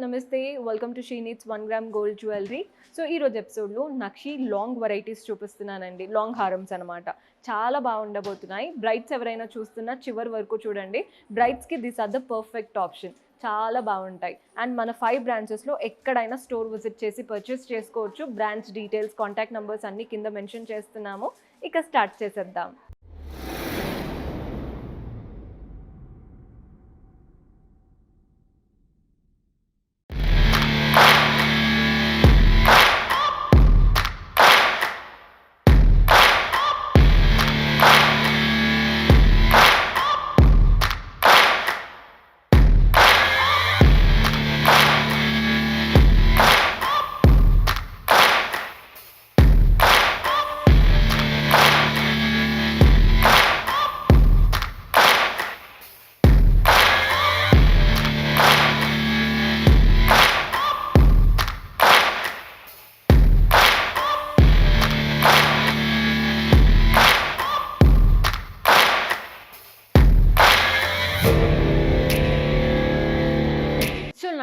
నమస్తే. Welcome to she needs 1 gram gold jewellery. So ఈరోజు ఎపిసోడ్లో నక్షి లాంగ్ వెరైటీస్ చూపిస్తున్నానండి. లాంగ్ హారమ్స్ అనమాట. చాలా బాగుండబోతున్నాయి. బ్రైడ్స్ ఎవరైనా చూస్తున్నా చివరి వరకు చూడండి. బ్రైడ్స్కి this are the perfect option. చాలా బాగుంటాయి. అండ్ మన 5 బ్రాంచెస్లో ఎక్కడైనా స్టోర్ విజిట్ చేసి పర్చేస్ చేసుకోవచ్చు. బ్రాంచ్ డీటెయిల్స్, కాంటాక్ట్ నెంబర్స్ అన్నీ కింద మెన్షన్ చేస్తున్నాము. ఇక స్టార్ట్ చేసేద్దాం.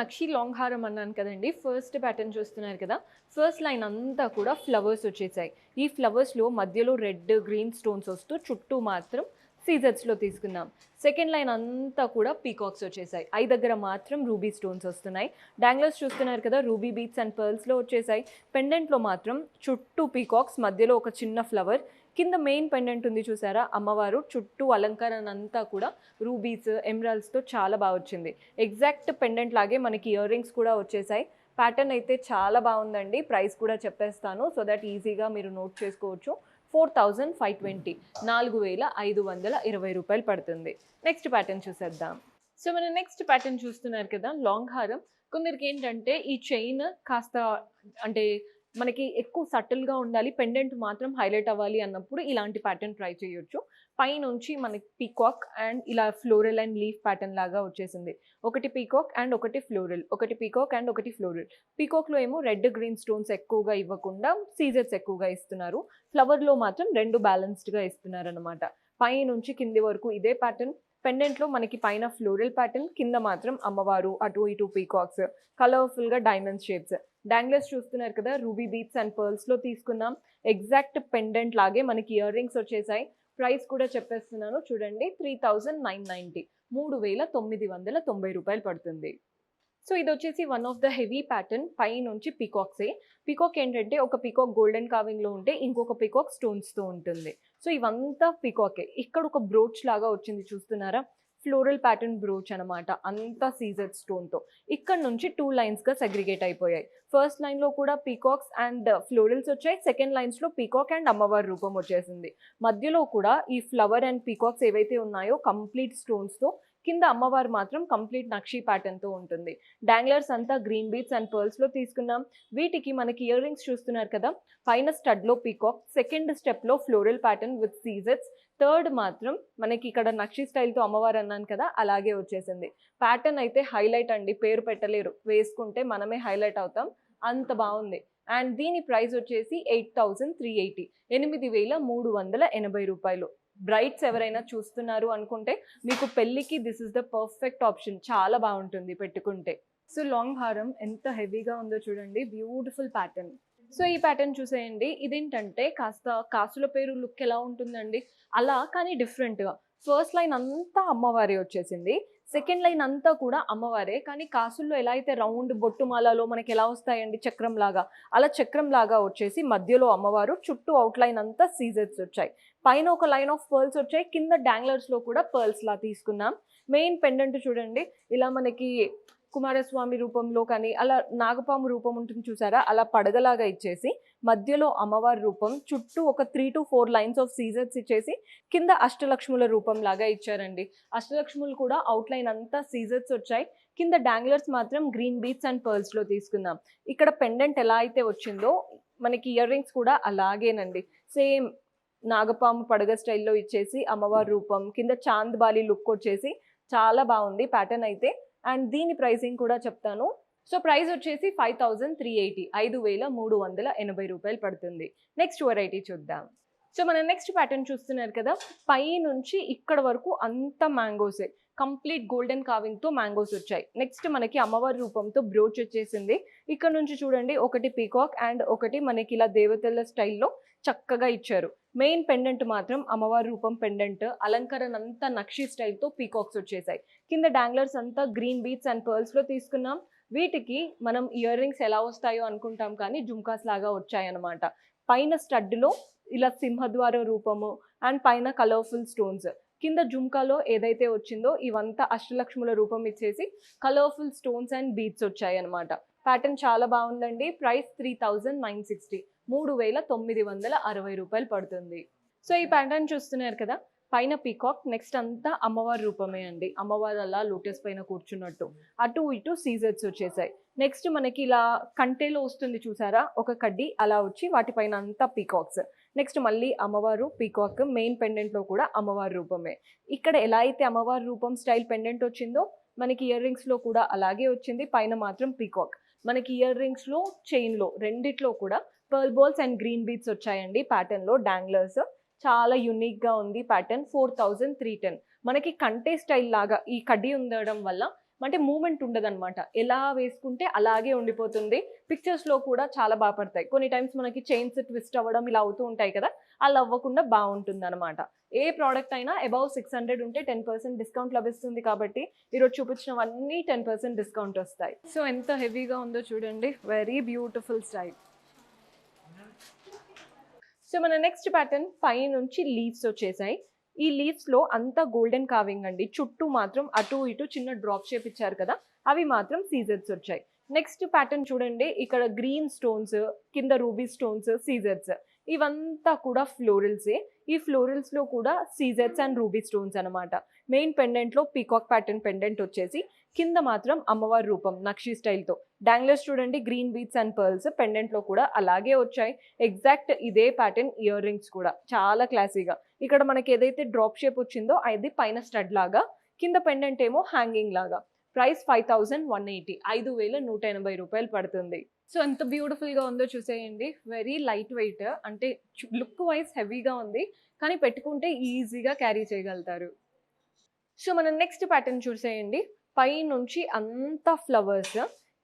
నక్షి లాంగ్ హారం అన్నాను కదండి. ఫస్ట్ ప్యాటర్న్ చూస్తున్నారు కదా. ఫస్ట్ లైన్ అంతా కూడా ఫ్లవర్స్ వచ్చేసాయి. ఈ ఫ్లవర్స్లో మధ్యలో రెడ్ గ్రీన్ స్టోన్స్ వస్తూ చుట్టూ మాత్రం సీజర్స్లో తీసుకుందాం. సెకండ్ లైన్ అంతా కూడా పీకాక్స్ వచ్చేసాయి. ఐ దగ్గర మాత్రం రూబీ స్టోన్స్ వస్తున్నాయి. డాంగ్లర్స్ చూస్తున్నారు కదా, రూబీ బీట్స్ అండ్ పర్ల్స్లో వచ్చేసాయి. పెండెంట్లో మాత్రం చుట్టూ పీకాక్స్, మధ్యలో ఒక చిన్న ఫ్లవర్, కింద మెయిన్ పెండెంట్ ఉంది చూసారా అమ్మవారు, చుట్టూ అలంకరణ అంతా కూడా రూబీస్, ఎమరాల్డ్స్తో చాలా బాగా వచ్చింది. ఎగ్జాక్ట్ పెండెంట్ లాగే మనకి ఇయర్ రింగ్స్ కూడా వచ్చేసాయి. ప్యాటర్న్ అయితే చాలా బాగుందండి. ప్రైస్ కూడా చెప్పేస్తాను సో దట్ ఈజీగా మీరు నోట్ చేసుకోవచ్చు. 4520, 4520 రూపాయలు పడుతుంది. నెక్స్ట్ ప్యాటర్న్ చూసేద్దాం. సో మన నెక్స్ట్ ప్యాటర్న్ చూస్తున్నారు కదా, లాంగ్ హారం. కొందరికి ఏంటంటే ఈ చైన్ కాస్త అంటే మనకి ఎక్కువ సటిల్గా ఉండాలి, పెండెంట్ మాత్రం హైలైట్ అవ్వాలి అన్నప్పుడు ఇలాంటి ప్యాటర్న్ ట్రై చేయొచ్చు. పైనుంచి మనకి పీకాక్ అండ్ ఇలా ఫ్లోరల్ అండ్ లీఫ్ ప్యాటర్న్ లాగా వచ్చేసింది. ఒకటి పీకాక్ అండ్ ఒకటి ఫ్లోరల్, ఒకటి పీకాక్ అండ్ ఒకటి ఫ్లోరల్. పీకాక్లో ఏమో రెడ్ గ్రీన్ స్టోన్స్ ఎక్కువగా ఇవ్వకుండా సీజర్స్ ఎక్కువగా ఇస్తున్నారు. ఫ్లవర్లో మాత్రం రెండు బ్యాలెన్స్డ్గా ఇస్తున్నారు అనమాట. పైనుంచి కింది వరకు ఇదే ప్యాటర్న్. పెండెంట్లో మనకి పైన ఫ్లోరల్ ప్యాటర్న్, కింద మాత్రం అమ్మవారు, అటు ఇటు పీకాక్స్, కలర్ఫుల్గా డైమండ్ షేప్స్. డాంగ్లర్స్ చూస్తున్నారు కదా, రూబీ బీట్స్ అండ్ పర్ల్స్లో తీసుకున్నాం. ఎగ్జాక్ట్ పెండెంట్ లాగే మనకి ఇయర్ రింగ్స్ వచ్చేసాయి. ప్రైస్ కూడా చెప్పేస్తున్నాను చూడండి, 3990, 3990 రూపాయలు పడుతుంది. సో ఇది వచ్చేసి one of the heavy pattern. పై నుంచి పీకాక్సే. పీకాక్ ఏంటంటే ఒక పీకాక్ గోల్డెన్ కార్వింగ్లో ఉంటే ఇంకొక పీకాక్ స్టోన్స్తో ఉంటుంది. సో ఇవంతా పీకాకే. ఇక్కడ ఒక బ్రోచ్ లాగా వచ్చింది చూస్తున్నారా, ఫ్లోరల్ ప్యాటర్న్ బ్రోచ్ అనమాట, అంతా సీజర్ స్టోన్తో. ఇక్కడ నుంచి 2 లైన్స్గా సెగ్రిగేట్ అయిపోయాయి. ఫస్ట్ లైన్లో కూడా పీకాక్స్ అండ్ ఫ్లోరల్స్ వచ్చాయి. సెకండ్ లైన్స్లో పీకాక్ అండ్ అమ్మవారి రూపం వచ్చేసింది. మధ్యలో కూడా ఈ ఫ్లవర్ అండ్ పీకాక్స్ ఏవైతే ఉన్నాయో కంప్లీట్ స్టోన్స్తో, కింద అమ్మవారు మాత్రం కంప్లీట్ నక్షి ప్యాటర్న్తో ఉంటుంది. డాంగ్లర్స్ అంతా గ్రీన్ బీట్స్ అండ్ పర్ల్స్లో తీసుకున్నాం. వీటికి మనకి ఇయర్ రింగ్స్ చూస్తున్నారు కదా, పైన స్టడ్లో పీకాక్, సెకండ్ స్టెప్లో floral pattern with scissors, third మాత్రం మనకి ఇక్కడ నక్షి స్టైల్తో అమ్మవారు అన్నాను కదా అలాగే వచ్చేసింది. ప్యాటర్న్ అయితే హైలైట్ అండి, పేరు పెట్టలేరు, వేసుకుంటే మనమే హైలైట్ అవుతాం, అంత బాగుంది. అండ్ దీని ప్రైస్ వచ్చేసి 8380, 8380 రూపాయలు. బ్రైడ్స్ ఎవరైనా చూస్తున్నారు అనుకుంటే మీకు పెళ్ళికి this is the perfect option. చాలా బాగుంటుంది పెట్టుకుంటే. సో లాంగ్ హారం ఎంత హెవీగా ఉందో చూడండి, బ్యూటిఫుల్ ప్యాటర్న్. సో ఈ ప్యాటర్న్ చూసేయండి. ఇదేంటంటే కాస్త కాసుల పేరు లుక్ ఎలా ఉంటుందండి అలా, కానీ డిఫరెంట్గా. ఫస్ట్ లైన్ అంతా అమ్మవారే వచ్చేసింది. సెకండ్ లైన్ అంతా కూడా అమ్మవారే, కానీ కాసుల్లో ఎలా అయితే రౌండ్ బొట్టుమాలలో మనకి ఎలా వస్తాయండి చక్రం లాగా, అలా చక్రం లాగా వచ్చేసి మధ్యలో అమ్మవారు, చుట్టూ అవుట్లైన్ అంతా సీజర్స్ వచ్చాయి. పైన ఒక లైన్ ఆఫ్ పర్ల్స్ వచ్చాయి. కింద డాంగ్లర్స్లో కూడా పర్ల్స్ లా తీసుకున్నాం. మెయిన్ పెండెంట్ చూడండి, ఇలా మనకి కుమారస్వామి రూపంలో కానీ అలా నాగపాము రూపం ఉంటుంది చూసారా, అలా పడగలాగా ఇచ్చేసి మధ్యలో అమ్మవారి రూపం, చుట్టూ ఒక 3 to 4 లైన్స్ ఆఫ్ సీజర్స్ ఇచ్చేసి కింద అష్టలక్ష్ముల రూపం లాగా ఇచ్చారండి. అష్టలక్ష్ములు కూడా అవుట్లైన్ అంతా సీజర్స్ వచ్చాయి. కింద డాంగ్లర్స్ మాత్రం గ్రీన్ బీట్స్ అండ్ పర్ల్స్లో తీసుకుందాం. ఇక్కడ పెండెంట్ ఎలా అయితే వచ్చిందో మనకి ఇయర్ రింగ్స్ కూడా అలాగేనండి, సేమ్ నాగపాము పడగ స్టైల్లో ఇచ్చేసి అమ్మవారి రూపం, కింద చాంద్ బాలి లుక్ వచ్చేసి చాలా బాగుంది ప్యాటర్న్ అయితే. అండ్ దీని ప్రైసింగ్ కూడా చెప్తాను. సో ప్రైస్ వచ్చేసి 5380, 5380 రూపాయలు పడుతుంది. నెక్స్ట్ వెరైటీ చూద్దాం. సో మన నెక్స్ట్ ప్యాటర్న్ చూస్తున్నారు కదా, పై నుంచి ఇక్కడ వరకు అంత మ్యాంగోసే. కంప్లీట్ గోల్డెన్ కావింగ్ తో మ్యాంగోస్ వచ్చాయి. నెక్స్ట్ మనకి అమ్మవారి రూపంతో బ్రోచ్ వచ్చేసింది. ఇక్కడ నుంచి చూడండి, ఒకటి పీకాక్ అండ్ ఒకటి మనకి ఇలా దేవతల స్టైల్లో చక్కగా ఇచ్చారు. మెయిన్ పెండెంట్ మాత్రం అమ్మవారి రూపం పెండెంట్, అలంకరణ అంతా నక్షి స్టైల్తో పీకాక్స్ వచ్చేసాయి. కింద డాంగ్లర్స్ అంతా గ్రీన్ బీట్స్ అండ్ పర్ల్స్ లో తీసుకున్నాం. వీటికి మనం ఇయర్ రింగ్స్ ఎలా వస్తాయో అనుకుంటాం, కానీ జుమ్కాస్ లాగా వచ్చాయన్నమాట. పైన స్టడ్లో ఇలా సింహద్వార రూపము అండ్ పైన కలర్ఫుల్ స్టోన్స్. కింద జుమ్కాలో ఏదైతే వచ్చిందో ఇవంతా అష్టలక్ష్ముల రూపం ఇచ్చేసి కలర్ఫుల్ స్టోన్స్ అండ్ బీట్స్ వచ్చాయి అనమాట. ప్యాటర్న్ చాలా బాగుందండి. ప్రైస్ 3960, 3960 రూపాయలు పడుతుంది. సో ఈ ప్యాటర్న్ చూస్తున్నారు కదా, పైన పీకాక్, నెక్స్ట్ అంతా అమ్మవారి రూపమే అండి. అమ్మవారు అలా లోటస్ పైన కూర్చున్నట్టు అటు ఇటు సీజర్స్ వచ్చేసాయి. నెక్స్ట్ మనకి ఇలా కంటేలో వస్తుంది చూసారా, ఒక కడ్డీ అలా వచ్చి వాటిపైన అంతా పీకాక్స్. నెక్స్ట్ మళ్ళీ అమ్మవారు పీకాక్, మెయిన్ పెండెంట్ లో కూడా అమ్మవారి రూపమే. ఇక్కడ ఎలా అయితే అమ్మవారి రూపం స్టైల్ పెండెంట్ వచ్చిందో మనకి ఇయర్ రింగ్స్ లో కూడా అలాగే వచ్చింది. పైన మాత్రం పీకాక్. మనకి ఇయర్ రింగ్స్ లో, చైన్ లో రెండిట్లో కూడా pearl balls and green beats వచ్చాయండి. ప్యాటర్న్ లో డాంగ్లర్స్ చాలా యునిక్ గా ఉంది. ప్యాటర్న్ 4310. మనకి కంటే స్టైల్ లాగా ఈ కడ్డీ ఉండడం వల్ల అంటే మూమెంట్ ఉండదన్నమాట. ఎలా వేసుకుంటే అలాగే ఉండిపోతుంది. పిక్చర్స్ లో కూడా చాలా బాగా పడతాయి. కొన్ని టైమ్స్ మనకి చైన్స్ ట్విస్ట్ అవ్వడం ఇలా అవుతూ ఉంటాయి కదా, అలా అవ్వకుండా బాగుంటుంది అనమాట. ఏ ప్రోడక్ట్ అయినా అబౌవ్ 600 ఉంటే 10% డిస్కౌంట్ లభిస్తుంది. కాబట్టి ఈరోజు చూపించినవన్నీ 10% డిస్కౌంట్ వస్తాయి. సో ఎంత హెవీగా ఉందో చూడండి, వెరీ బ్యూటిఫుల్ స్టైల్. సో మన నెక్స్ట్ ప్యాటర్న్ పై నుంచి లీవ్స్ వచ్చేసాయి. ఈ లీవ్స్ లో అంతా గోల్డెన్ కావింగ్ అండి. చుట్టూ మాత్రం అటు ఇటు చిన్న డ్రాప్ షేప్ ఇచ్చారు కదా, అవి మాత్రం సీజర్స్ వచ్చాయి. నెక్స్ట్ ప్యాటర్న్ చూడండి, ఇక్కడ గ్రీన్ స్టోన్స్, కింద రూబీ స్టోన్స్, సీజర్స్, ఇవంతా కూడా ఫ్లోరల్సే. ఈ ఫ్లోరల్స్ లో కూడా సీజర్స్ అండ్ రూబీ స్టోన్స్ అనమాట. మెయిన్ పెండెంట్ లో పీకాక్ ప్యాటర్న్ పెండెంట్ వచ్చేసి కింద మాత్రం అమ్మవారి రూపం నక్షి స్టైల్తో. డాంగ్లర్స్ చూడండి, green beats and pearls pendant లో కూడా అలాగే వచ్చాయి. ఎగ్జాక్ట్ ఇదే ప్యాటర్న్ ఇయర్ రింగ్స్ కూడా చాలా క్లాసీగా. ఇక్కడ మనకి ఏదైతే డ్రాప్ షేప్ వచ్చిందో అది పైన స్టడ్ లాగా, కింద పెండెంట్ ఏమో హ్యాంగింగ్ లాగా. ప్రైస్ 5180, 5180 రూపాయలు పడుతుంది. సో ఎంత బ్యూటిఫుల్ గా ఉందో చూసేయండి. వెరీ లైట్ వెయిట్, అంటే లుక్ వైజ్ హెవీగా ఉంది, కానీ పెట్టుకుంటే ఈజీగా క్యారీ చేయగలుగుతారు. సో మనం నెక్స్ట్ ప్యాటర్న్ చూసేయండి. పై నుంచి అంతా ఫ్లవర్స్,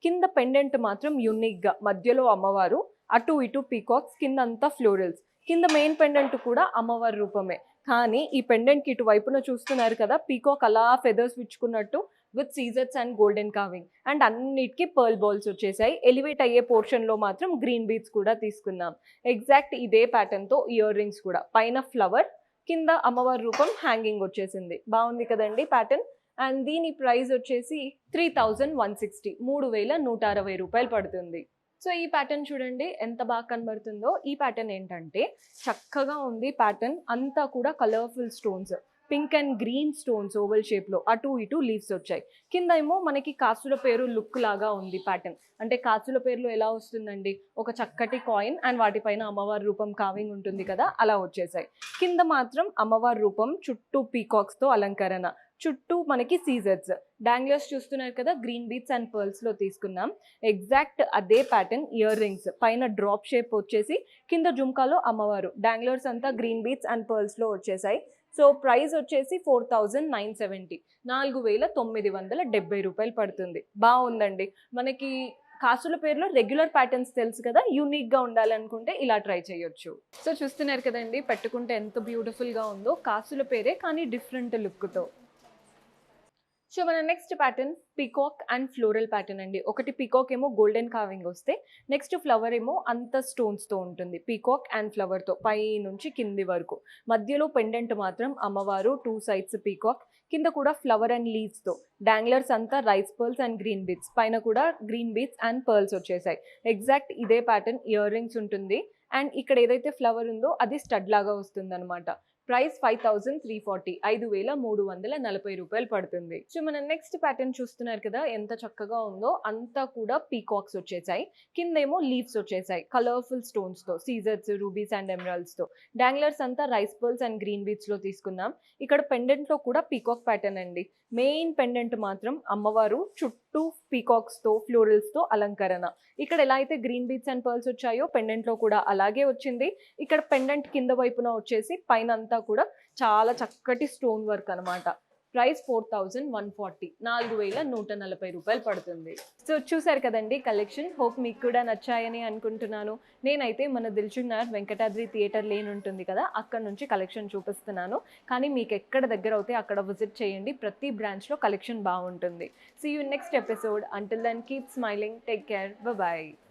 కింద పెండెంట్ మాత్రం యూనిక్ గా మధ్యలో అమ్మవారు, అటు ఇటు పీకాక్స్, కింద అంతా ఫ్లోరల్స్. కింద మెయిన్ పెండెంట్ కూడా అమ్మవారి రూపమే, కానీ ఈ పెండెంట్ కి ఇటు వైపున చూస్తున్నారు కదా, పీకాక్ అలా ఫెదర్స్ విచ్చుకున్నట్టు విత్ సీజర్స్ అండ్ గోల్డెన్ కావింగ్ అండ్ అన్నిటికీ పర్ల్ బాల్స్ వచ్చేసాయి. ఎలివేట్ అయ్యే పోర్షన్ లో మాత్రం గ్రీన్ బీట్స్ కూడా తీసుకున్నాం. ఎగ్జాక్ట్ ఇదే ప్యాటర్న్ తో ఇయర్ రింగ్స్ కూడా, పైన ఫ్లవర్, కింద అమ్మవారి రూపం హ్యాంగింగ్ వచ్చేసింది. బాగుంది కదండి ప్యాటర్న్. అండ్ దీని ప్రైస్ వచ్చేసి 3160, 3160 రూపాయలు పడుతుంది. సో ఈ ప్యాటర్న్ చూడండి ఎంత బాగా కనబడుతుందో. ఈ ప్యాటర్న్ ఏంటంటే చక్కగా ఉంది. ప్యాటర్న్ అంతా కూడా colourful stones, pink and green stones oval shape లో అటు ఇటు లీవ్స్ వచ్చాయి. కింద ఏమో మనకి కాసుల పేరు లుక్ లాగా ఉంది ప్యాటర్న్. అంటే కాసుల పేరులో ఎలా వస్తుందండి, ఒక చక్కటి కాయిన్ అండ్ వాటిపైన అమ్మవారి రూపం కావింగ్ ఉంటుంది కదా, అలా వచ్చేసాయి. కింద మాత్రం అమ్మవారి రూపం, చుట్టూ పీకాక్స్ తో అలంకరణ, చుట్టూ మనకి సీజర్స్. డాంగ్లర్స్ చూస్తున్నారు కదా, గ్రీన్ బీట్స్ అండ్ పర్ల్స్ లో తీసుకున్నాం. ఎగ్జాక్ట్ అదే ప్యాటర్న్ ఇయర్ రింగ్స్, పైన డ్రాప్ షేప్ వచ్చేసి కింద జుమ్కాలో అమ్మవారు, డాంగ్లర్స్ అంతా గ్రీన్ బీట్స్ అండ్ పర్ల్స్ లో వచ్చేసాయి. సో ప్రైస్ వచ్చేసి 4970, 4970 రూపాయలు పడుతుంది. బాగుందండి. మనకి కాసుల పేరులో రెగ్యులర్ ప్యాటర్న్స్ తెలుసు కదా, యూనిక్ గా ఉండాలనుకుంటే ఇలా ట్రై చేయొచ్చు. సో చూస్తున్నారు కదండి, పెట్టుకుంటే ఎంత బ్యూటిఫుల్ గా ఉందో. కాసుల పేరే కానీ డిఫరెంట్ లుక్ తో. సో మన next pattern peacock and floral pattern అండి. ఒకటి పీకాక్ ఏమో గోల్డెన్ కావింగ్ వస్తే, నెక్స్ట్ ఫ్లవర్ ఏమో అంత స్టోన్స్తో ఉంటుంది. పీకాక్ అండ్ ఫ్లవర్తో పై నుంచి కింది వరకు. మధ్యలో పెండెంట్ మాత్రం అమ్మవారు, 2 సైడ్స్ పీకాక్, కింద కూడా ఫ్లవర్ అండ్ లీవ్స్తో. డాంగ్లర్స్ అంతా rice pearls and green beats, పైన కూడా గ్రీన్ బీట్స్ అండ్ పర్ల్స్ వచ్చేసాయి. ఎగ్జాక్ట్ ఇదే ప్యాటర్న్ ఇయర్ రింగ్స్ ఉంటుంది. అండ్ ఇక్కడ ఏదైతే ఫ్లవర్ ఉందో అది స్టడ్ లాగా వస్తుంది అనమాట. ప్రైస్ 5340, 5340 రూపాయలు పడుతుంది. సో మన నెక్స్ట్ ప్యాటర్న్ చూస్తున్నారు కదా, ఎంత చక్కగా ఉందో. అంతా కూడా పీకాక్స్ వచ్చేసాయి, కిందేమో లీవ్స్ వచ్చేసాయి కలర్ఫుల్ స్టోన్స్ తో, సీజర్స్, రూబీస్ అండ్ ఎమరాల్డ్స్ తో. డాంగ్లర్స్ అంతా rice pearls and green beats లో తీసుకున్నాం. ఇక్కడ పెండెంట్ లో కూడా పీకాక్ ప్యాటర్న్ అండి. మెయిన్ పెండెంట్ మాత్రం అమ్మవారు, చుట్టూ పీకాక్స్ తో ఫ్లోరల్స్ తో అలంకరణ. ఇక్కడ ఎలా అయితే గ్రీన్ బీట్స్ అండ్ పర్ల్స్ వచ్చాయో పెండెంట్ లో కూడా అలాగే వచ్చింది. ఇక్కడ పెండెంట్ కింద వైపున వచ్చేసి పైన అంతా కూడా చాలా చక్కటి స్టోన్ వర్క్ అనమాట. ప్రైస్ 4140, 4140 రూపాయలు పడుతుంది. సో చూసారు కదండి కలెక్షన్. హోప్ మీకు కూడా నచ్చాయని అనుకుంటున్నాను. నేనైతే మన దిల్సుఖ్ నగర్ వెంకటాద్రి థియేటర్ లేన్ ఉంటుంది కదా, అక్కడ నుంచి కలెక్షన్ చూపిస్తున్నాను. కానీ మీకు ఎక్కడ దగ్గర అవుతే అక్కడ విజిట్ చేయండి. ప్రతి బ్రాంచ్లో కలెక్షన్ బాగుంటుంది. See you next episode. Until then keep smiling, take care, bye.